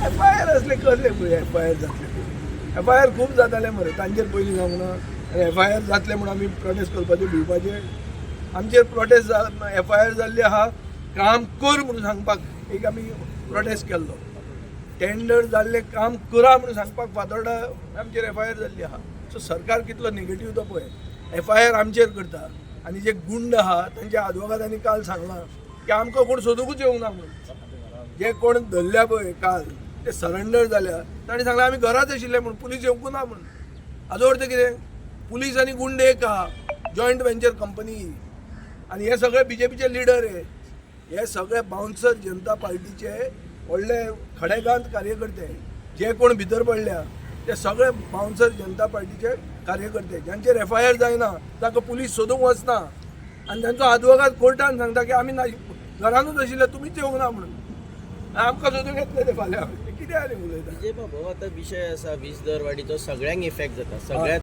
FIR असले कसले पळय FIR जातले FIR खूब जाताले मरे तांचेर पयलीं जावंक ना FIR जातले म्हणून आमी प्रोटेस्ट करपाचें भिवपाचें आमचेर प्रोटेस्ट FIR जाल्ली आहा काम कर म्हणून सांगपाक एक आमी प्रोटेस्ट केल्लो टेंडर जाल्लें काम करा म्हणून सांगपाक फातोर्डा आमचेर FIR जाल्ली आहा सो सरकार कितलो नेगेटीव तो पळय FIR आमचेर करता आनी जे गुंड आहा तांच्या आदवोगादांनी काल सांगलां की आमकां कोण सोदूंकूच येवंक ना म्हणून जे कोण धरल्या पळय काल ते सरेंडर जाल्या तांणी सांगलें आमी घराच आशिल्ले म्हणून पुलीस येवंकू ना म्हणून हाजो अर्थ कितें पुलीस आनी गुंड एक आहा जॉयंट वेंचर कंपनी आनी हे सगळे BJPचे लिडर हे सगळे बाउन्सर जनता पार्टीचे व्हडले खडेगांत कार्यकर्ते जे कोण भितर पडल्या ते सगळे बाउन्सर जनता पार्टीचे कार्यकर्ते ज्यांचेर FIR जायना तांकां पुलीस सोदूंक वचना आनी तांचो आदवोगाद कोर्टान सांगता की आमी घरानूच आशिल्ले तुमीच येवंक ना म्हणून आमकां सोदूंक येतले ते फाल्यां कितें आनी उलयता विजय बाबू आता विषय असा वीज दरवाढीचो सगळ्यांक इफेक्ट जाता सगळ्यात